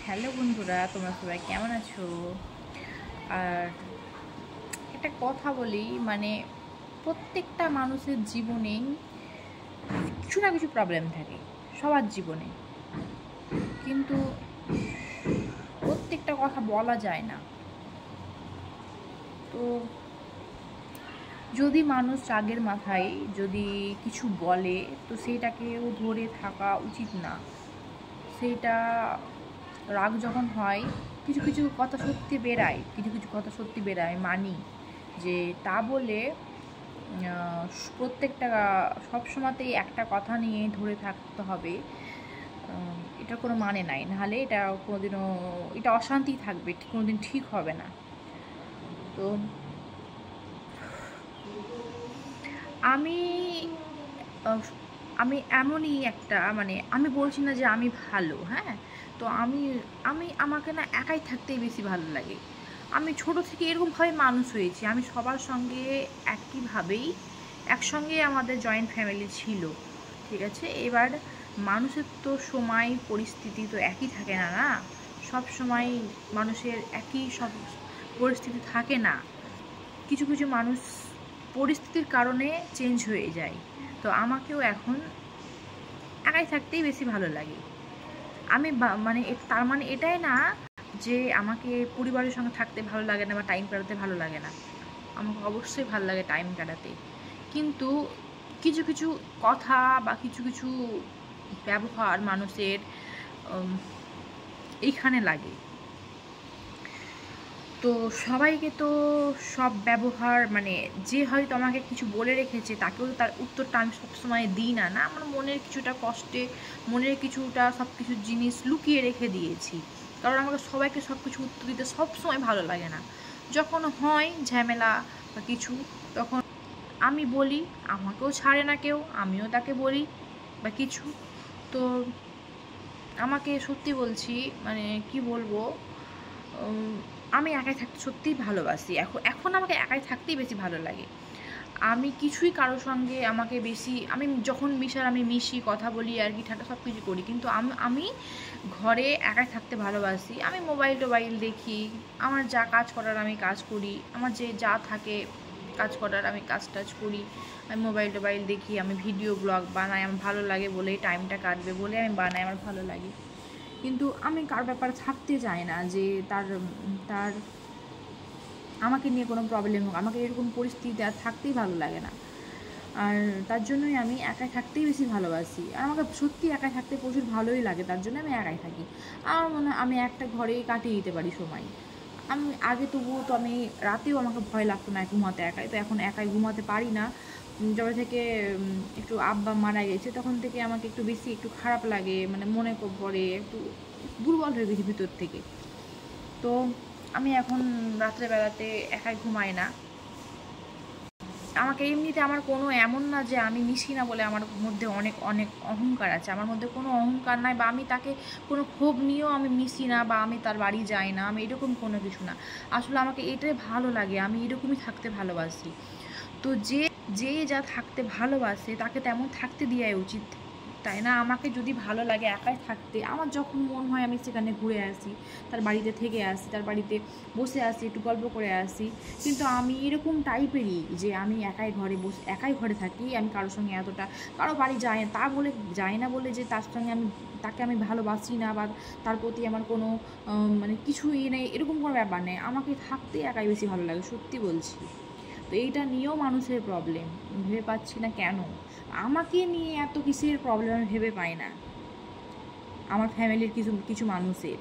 Hello বন্ধুরা, তোমরা সবাই কেমন আছো? আর একটা কথা বলি, প্রত্যেকটা মানুষের জীবনেই কিছু না কিছু প্রবলেম থাকে, সবার জীবনে। কিন্তু প্রত্যেকটা কথা বলা যায় না। তো যদি মানুষ রাগের মাথায় যদি কিছু বলে, তো সেইটাকেও ধরে থাকা উচিত না। সেইটা রাগ যখন হয়, কিছু কিছু কথা সত্যি বেরায়, কিছু কিছু কথা সত্যি বেরায়, মানি। যে তা বলে প্রত্যেকটা সবসময়তেই একটা কথা নিয়ে ধরে থাকতে হবে, এটার কোনো মানে নাই। নাহলে এটা কোনোদিনও, এটা অশান্তি থাকবে, কোনোদিন ঠিক হবে না। তো আমি আহ, আমি এমনই একটা, আমি বলছি না যে আমি ভালো, হ্যাঁ। তো আমি আমি আমাকে না একাই থাকতেই বেশি ভালো লাগে। আমি ছোট থেকে এরকমভাবে মানুষ হয়েছি, আমি সবার সঙ্গে একইভাবেই একসঙ্গে আমাদের জয়েন্ট ফ্যামিলি ছিল, ঠিক আছে। এবার মানুষের তো সময় পরিস্থিতি তো একই থাকে না, না। সব সময় মানুষের একই সব পরিস্থিতি থাকে না। কিছু কিছু মানুষ পরিস্থিতির কারণে চেঞ্জ হয়ে যায়। তো আমাকেও এখন একাই থাকতেই বেশি ভালো লাগে। আমি তার মানে এটাই না যে আমাকে পরিবারের সঙ্গে থাকতে ভালো লাগে না বা টাইম কাটাতে ভালো লাগে না। আমাকে অবশ্যই ভালো লাগে টাইম কাটাতে। কিন্তু কিছু কিছু কথা বা কিছু কিছু ব্যবহার মানুষের এইখানে লাগে। তো সবাইকে তো সব ব্যবহার, যে হয়তো আমাকে কিছু বলে রেখেছে তাকেও তো তার উত্তরটা আমি সবসময় দিই না। না, আমার মনের কিছুটা কষ্টে, মনের কিছুটা সব কিছু জিনিস লুকিয়ে রেখে দিয়েছি। কারণ আমাকে সবাইকে সব কিছু উত্তর দিতে সবসময় ভালো লাগে না। যখন হয় ঝামেলা বা কিছু, তখন আমি বলি, আমাকেও ছাড়ে না কেউ, আমিও তাকে বলি বা কিছু। তো আমাকে সত্যি বলছি, কি বলবো, আমি একাই থাকতে সত্যিই ভালোবাসি। এখন এখন আমাকে একাই থাকতেই বেশি ভালো লাগে। আমি কিছুই কারোর সঙ্গে আমাকে বেশি, আমি যখন মিশার আমি মিশি, কথা বলি, আর কি ঠাট্টা সব কিছু করি, কিন্তু আমি ঘরে একাই থাকতে ভালোবাসি। আমি মোবাইল টোবাইল দেখি, আমার যা কাজ করার আমি কাজ করি, আমার যে যা থাকে কাজ করার আমি কাজ টাজ করি। আমি মোবাইল টোবাইল দেখি, আমি ভিডিও ব্লগ বানাই, আমার ভালো লাগে বলে, টাইমটা কাটবে বলে আমি বানাই, আমার ভালো লাগে। কিন্তু আমি কার ব্যাপারে থাকতে চাই না যে তার তার আমাকে নিয়ে কোনো প্রবলেম হোক। আমাকে এরকম পরিস্থিতিতে আর থাকতেই ভালো লাগে না। আর তার জন্যই আমি একাই থাকতেই বেশি ভালোবাসি। আর আমাকে সত্যি একাই থাকতে প্রচুর ভালোই লাগে, তার জন্য আমি একাই থাকি। আমার মনে হয় আমি একটা ঘরেই কাটিয়ে দিতে পারি সময়। আমি আগে তবুও তো আমি রাতেও আমাকে ভয় লাগতো না ঘুমাতে একাই, তো এখন একাই ঘুমাতে পারি না। যবে থেকে একটু আব্বা মারা গেছে, তখন থেকে আমাকে একটু বেশি একটু খারাপ লাগে, মনে পড়ে, একটু দুর্বল হয়ে গেছি ভিতর থেকে। তো আমি এখন রাত্রেবেলাতে একাই ঘুমাই না। আমাকে এমনিতে আমার কোনো এমন না যে আমি মিশি না বলে আমার মধ্যে অনেক অনেক অহংকার আছে। আমার মধ্যে কোনো অহংকার নাই, বা আমি তাকে কোনো ক্ষোভ নিয়েও আমি মিশি না, বা আমি তার বাড়ি যাই না, আমি এরকম কোনো কিছু না। আসলে আমাকে এটাই ভালো লাগে, আমি এরকমই থাকতে ভালোবাসি। তো যে যে যা থাকতে ভালোবাসে তাকে তেমন থাকতে দেওয়াই উচিত, তাই না? আমাকে যদি ভালো লাগে একাই থাকতে, আমার যখন মন হয় আমি সেখানে ঘুরে আসি, তার বাড়িতে থেকে আসি, তার বাড়িতে বসে আসি, একটু গল্প করে আসি। কিন্তু আমি এরকম টাইপেরই যে আমি একাই ঘরে থাকি, আমি কারোর সঙ্গে এতটা কারো বাড়ি যাই না, তা বলে যাই না বলে যে তার সঙ্গে তাকে আমি ভালোবাসি না, বা তার প্রতি আমার কোনো কিছুই নেই, এরকম কোনো ব্যাপার নেই। আমাকে থাকতে একাই বেশি ভালো লাগে, সত্যি বলছি। তো এইটা নিয়েও মানুষের প্রবলেম, ভেবে পাচ্ছি না কেন আমাকে নিয়ে এত কিসের প্রবলেম, আমি ভেবে পাই না। আমার ফ্যামিলির কিছু কিছু মানুষের